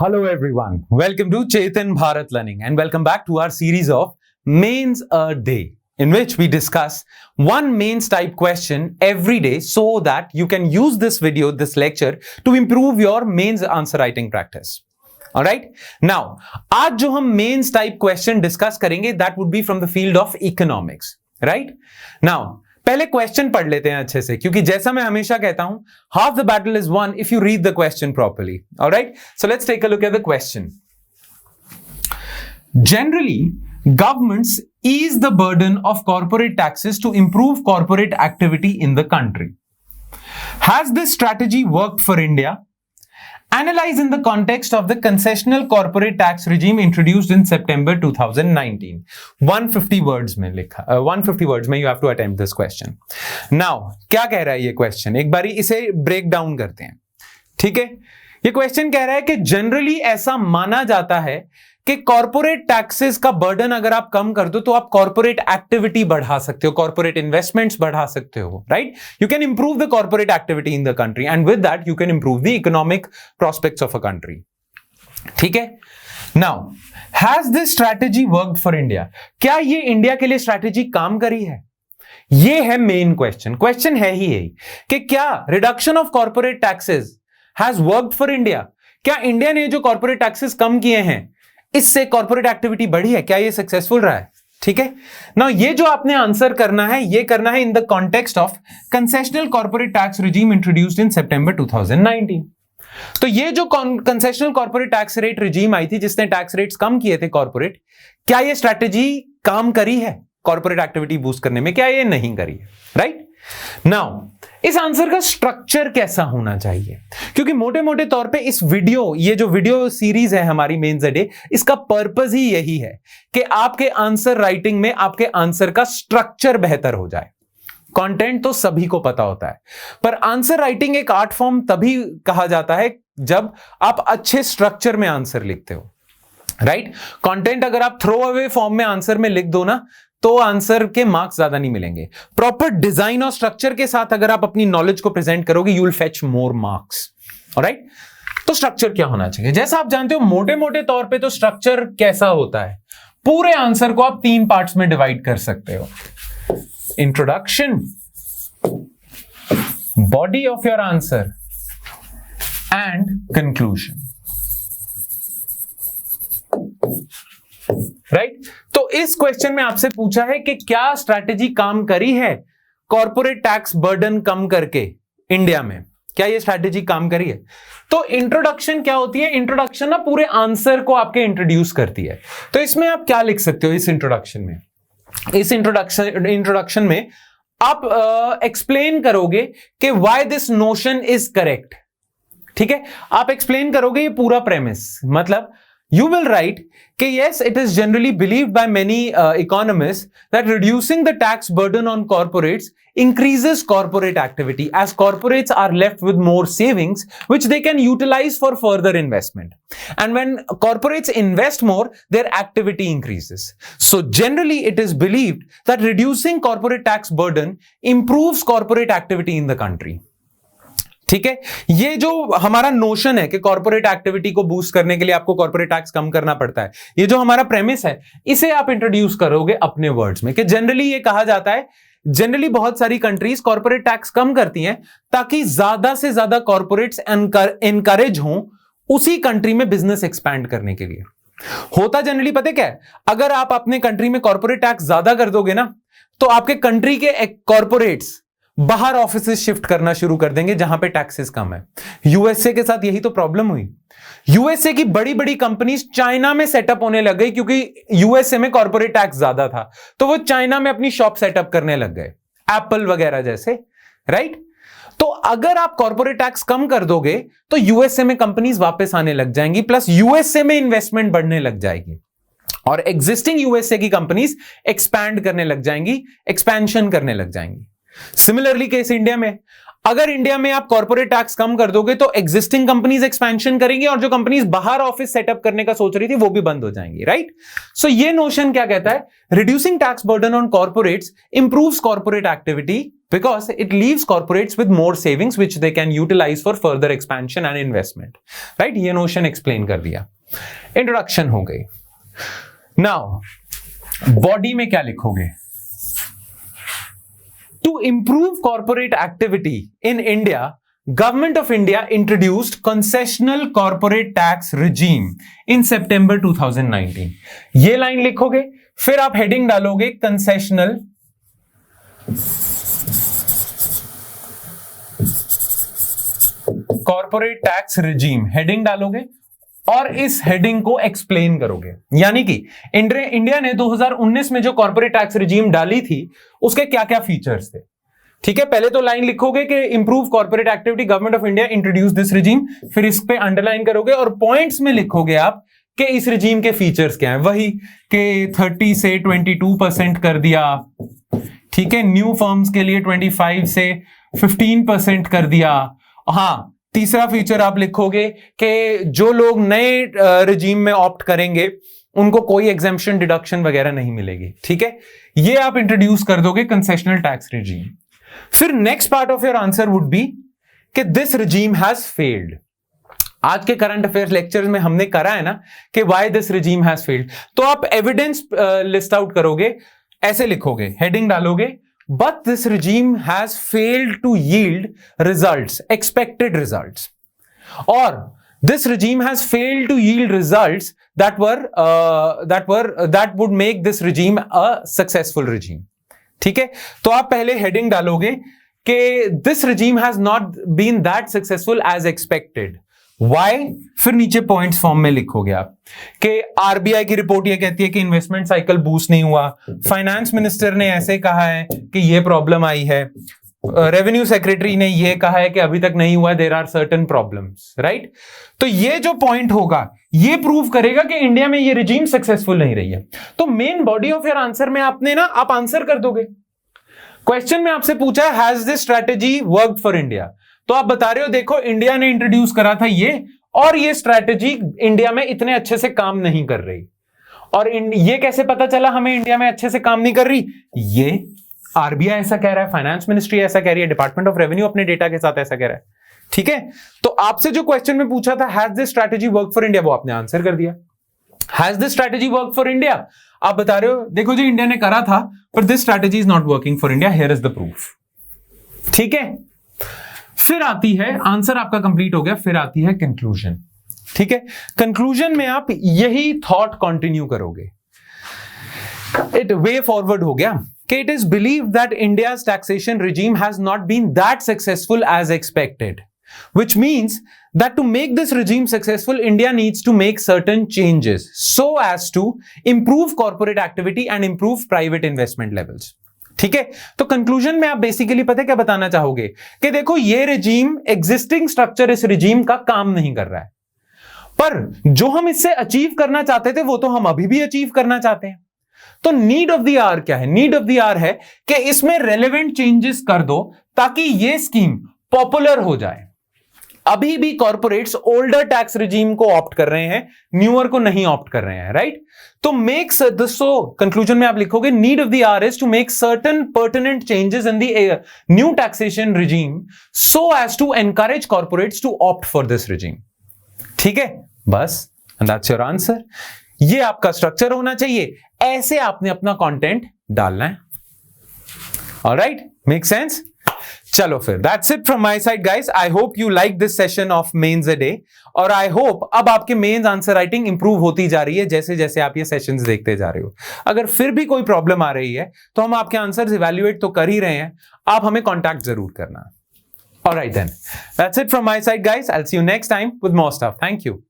Hello everyone, welcome to Chetan Bharat Learning and welcome back to our series of Mains a Day, in which we discuss one mains type question every day so that you can use this video, this lecture to improve your mains answer writing practice. Alright? Now, आज जो हम mains type question discuss करेंगे that would be from the field of economics. Right? Now, पहले question पढ़ लेते हैं अच्छे से, क्योंकि जैसा मैं हमेशा कहता हूं, half the battle is won if you read the question properly. All right? So let's take a look at the question. Generally, governments ease the burden of corporate taxes to improve corporate activity in the country. Has this strategy worked for India? Analyze in the context of the concessional corporate tax regime introduced in September 2019. 150 words में लिखा 150 words में you have to attempt this question. Now, क्या कह रहा है ये question? एक बारी इसे break down करते हैं. ठीक है? ये question कह रहा है कि generally ऐसा माना जाता है कि कॉर्पोरेट टैक्सेस का बर्डन अगर आप कम कर दो तो आप कॉर्पोरेट एक्टिविटी बढ़ा सकते हो, कॉर्पोरेट इन्वेस्टमेंट्स बढ़ा सकते हो, right? You can improve the corporate activity in the country and with that you can improve the economic prospects of a country. ठीक है? Now, has this strategy worked for India? क्या ये India के लिए strategy काम करी है? ये है मेन क्वेश्चन. क्वेश्चन है ही यही कि क्या reduction of corporate taxes has worked for India? क्या इंडिया ने जो कॉर्पोरेट टैक्सेस कम किए हैं इससे कॉर्पोरेट एक्टिविटी बढ़ी है? क्या ये सक्सेसफुल रहा है? ठीक है ना. ये जो आपने आंसर करना है, ये करना है in the context of concessional corporate tax regime introduced in सितंबर 2019. तो ये जो concessional corporate tax rate regime आई थी जिसने टैक्स रेट्स कम किए थे कॉर्पोरेट, क्या ये स्ट्रैटेजी काम करी है कॉर्पोरेट एक्टिविटी बूस्ट करने में? क्या ये नहीं करी है? राइट नाउ, इस आंसर का स्ट्रक्चर कैसा होना चाहिए? क्योंकि मोटे मोटे तौर पे इस वीडियो, ये जो वीडियो सीरीज है हमारी मेंस अ डे, इसका पर्पस ही यही है कि आपके आंसर राइटिंग में आपके आंसर का स्ट्रक्चर बेहतर हो जाए. कंटेंट तो सभी को पता होता है, पर आंसर राइटिंग एक आर्ट फॉर्म तभी कहा जाता है जब आप अच्छे स्ट्रक्चर में आंसर लिखते हो. राइट? कंटेंट अगर आप थ्रो अवे फॉर्म में आंसर में लिख दो ना, तो आंसर के मार्क्स ज्यादा नहीं मिलेंगे. प्रॉपर डिजाइन और स्ट्रक्चर के साथ अगर आप अपनी नॉलेज को प्रेजेंट करोगे, you will fetch more marks. Alright? तो स्ट्रक्चर क्या होना चाहिए? जैसा आप जानते हो, मोटे मोटे तौर पे तो स्ट्रक्चर कैसा होता है, पूरे आंसर को आप 3 पार्ट्स में डिवाइड कर सकते हो. Introduction, body of your answer and conclusion. Right? तो इस क्वेश्चन में आपसे पूछा है कि क्या स्ट्रैटेजी काम करी है कॉर्पोरेट टैक्स बर्डन कम करके इंडिया में? क्या ये स्ट्रैटेजी काम करी है? तो इंट्रोडक्शन क्या होती है? इंट्रोडक्शन ना पूरे आंसर को आपके इंट्रोड्यूस करती है. तो इसमें आप क्या लिख सकते हो इस इंट्रोडक्शन में? इस इंट्रोडक्शन में आप एक्सप्लेन करोगे कि why this notion is correct. ठीक है? आप एक्सप्लेन करोगे ये पूरा प्रेमिस. मतलब you will write कि yes, it is generally believed by many economists that reducing the tax burden on corporates increases corporate activity, as corporates are left with more savings which they can utilize for further investment. And when corporates invest more, their activity increases. So generally it is believed that reducing corporate tax burden improves corporate activity in the country. ठीक है? ये जो हमारा notion है कि corporate activity को boost करने के लिए आपको कॉर्पोरेट टैक्स कम करना पड़ता है, ये जो हमारा प्रेमिस है, इसे आप इंट्रोड्यूस करोगे अपने वर्ड्स में कि जनरली ये कहा जाता है, जनरली बहुत सारी कंट्रीज कॉर्पोरेट टैक्स कम करती हैं ताकि ज्यादा से ज्यादा कॉर्पोरेट्स एनकरेज हों उसी कंट्री में बिजनेस एक्सपैंड करने के लिए. होता जनरली पता क्या है? अगर आप अपने कंट्री में कॉर्पोरेट टैक्स ज्यादा कर दोगे ना, तो आपके कंट्री के कॉर्पोरेट्स बाहर ऑफिसेस शिफ्ट करना शुरू कर देंगे जहां पे टैक्सेस कम है. यूएसए के साथ यही तो प्रॉब्लम हुई. यूएसए की बड़ी बड़ी कंपनीज चाइना में सेटअप होने लग गई क्योंकि यूएसए में कॉर्पोरेट टैक्स ज्यादा था, तो वो चाइना में अपनी शॉप सेटअप करने लग गए, एप्पल वगैरह जैसे. राइट? तो अगर आप कॉर्पोरेट टैक्स कम कर दोगे तो यूएसए में कंपनीज वापस आने लग जाएंगी, प्लस यूएसए में इन्वेस्टमेंट बढ़ने लग जाएगी और एग्जिस्टिंग यूएसए की कंपनीज एक्सपैंड करने लग जाएंगी, एक्सपेंशन करने लग जाएंगी. सिमिलरली केस इंडिया में, अगर इंडिया में आप कॉर्पोरेट टैक्स कम कर दोगे तो एग्जिस्टिंग कंपनीज एक्सपेंशन करेंगी और जो कंपनीज बाहर ऑफिस सेटअप करने का सोच रही थी वो भी बंद हो जाएंगी. राइट? सो ये नोशन क्या कहता है? Reducing tax burden on corporates improves corporate activity because it leaves corporates with more savings which they can utilize for further expansion and investment. Right? ये notion explain कर दिया. Introduction हो गई. Now, body में क्या लिखोगे? To improve corporate activity in India, Government of India introduced concessional corporate tax regime in September 2019. ये line लिखोगे, फिर आप हेडिंग डालोगे concessional corporate tax regime, heading डालोगे और इस हेडिंग को एक्सप्लेन करोगे. यानी कि इंडिया ने 2019 में जो कॉर्पोरेट टैक्स रिजीम डाली थी उसके क्या क्या फीचर्स थे. ठीक है, पहले तो लाइन लिखोगे कि improve corporate activity, government of India introduce this regime, फिर इस पे अंडरलाइन करोगे और पॉइंट्स में लिखोगे आप कि इस रिजीम के फीचर्स क्या हैं. वही कि 30 से 22% कर दिया. ठीक है, न्यू फर्म्स के लिए 25 से 15% कर दिया. हाँ, तीसरा फीचर आप लिखोगे कि जो लोग नए रिजीम में ऑप्ट करेंगे उनको कोई एग्जेम्पशन डिडक्शन वगैरह नहीं मिलेगी. ठीक है, ये आप इंट्रोड्यूस कर दोगे कंसेशनल टैक्स रिजीम. फिर next part of your answer would be कि दिस रिजीम हैज फेल्ड. आज के करंट अफेयर्स लेक्चर्स में हमने करा है ना कि why this regime has failed. तो आप एविडेंस लिस्ट आउट करोगे, ऐसे लिखोगे, हेडिंग डालोगे, but this regime has failed to yield results, expected results, or this regime has failed to yield results that would make this regime a successful regime. ठीक है, तो आप पहले हेडिंग डालोगे कि this regime has not been that successful as expected. Why? फिर नीचे points form में लिखोगे आप कि आरबीआई की रिपोर्ट ये कहती है कि इन्वेस्टमेंट साइकिल बूस्ट नहीं हुआ, फाइनेंस मिनिस्टर ने ऐसे कहा है कि ये प्रॉब्लम आई है, रेवेन्यू सेक्रेटरी ने ये कहा है कि अभी तक नहीं हुआ, there are certain problems. Right? तो ये जो पॉइंट होगा ये प्रूव करेगा कि इंडिया में ये रिजीम सक्सेसफुल नहीं रही है. तो main body of your answer में आपने ना आप आंसर कर दोगे. क्वेश्चन में आपसे पूछा has this strategy worked for India, तो आप बता रहे हो देखो इंडिया ने इंट्रोड्यूस करा था ये, और ये स्ट्रैटेजी इंडिया में इतने अच्छे से काम नहीं कर रही. और ये कैसे पता चला हमें इंडिया में अच्छे से काम नहीं कर रही? ये आरबीआई ऐसा कह रहा है, फाइनेंस मिनिस्ट्री ऐसा कह रही है, डिपार्टमेंट ऑफ रेवेन्यू अपने डेटा के साथ ऐसा कह रहा है. ठीक है, तो आपसे जो क्वेश्चन में पूछा था has this strategy work for India, वो आपने आंसर कर दिया. Has this strategy work for India, आप बता रहे हो देखो जी इंडिया ने करा था पर this strategy is not working for India, here is the proof. ठीक है, फिर आती है, आंसर आपका कंप्लीट हो गया, फिर आती है कंक्लूजन. ठीक है, कंक्लूजन में आप यही थॉट कंटिन्यू करोगे. इट वे फॉरवर्ड हो गया कि it is believe that India's taxation regime has not been that successful as expected, which means that to make this regime successful, India needs to make certain changes so as to improve corporate activity and improve private investment levels. ठीक है, तो conclusion में आप basically पता है क्या बताना चाहोगे कि देखो ये रिजीम, एग्जिस्टिंग स्ट्रक्चर इस रिजीम का काम नहीं कर रहा है, पर जो हम इससे अचीव करना चाहते थे वो तो हम अभी भी अचीव करना चाहते हैं. तो नीड ऑफ द आवर क्या है? नीड ऑफ द आवर है कि इसमें रेलेवेंट चेंजेस कर दो ताकि ये स्कीम पॉपुलर हो जाए. अभी भी कॉर्पोरेट्स ओल्डर टैक्स रिजीम को ऑप्ट कर रहे हैं, न्यूअर को नहीं ऑप्ट कर रहे हैं. राइट? तो मेक्स सो कंक्लूजन में आप लिखोगे need of the hour is to make certain pertinent changes in the new taxation regime so as to encourage corporates to opt for this regime. ठीक है, बस, एंड दैट्स योर आंसर. ये आपका structure होना चाहिए, ऐसे आपने अपना कंटेंट डालना है. Alright, make sense? चलो फिर that's it from my side guys. I hope you like this session of mains a day, और आई होप अब आपके मेंस आंसर राइटिंग इंप्रूव होती जा रही है जैसे जैसे आप ये सेशंस देखते जा रहे हो. अगर फिर भी कोई प्रॉब्लम आ रही है तो हम आपके आंसर्स इवैल्यूएट तो कर ही रहे हैं, आप हमें कॉन्टैक्ट जरूर करना. Alright then, that's it from my side guys. I will see you next time with more stuff. Thank you.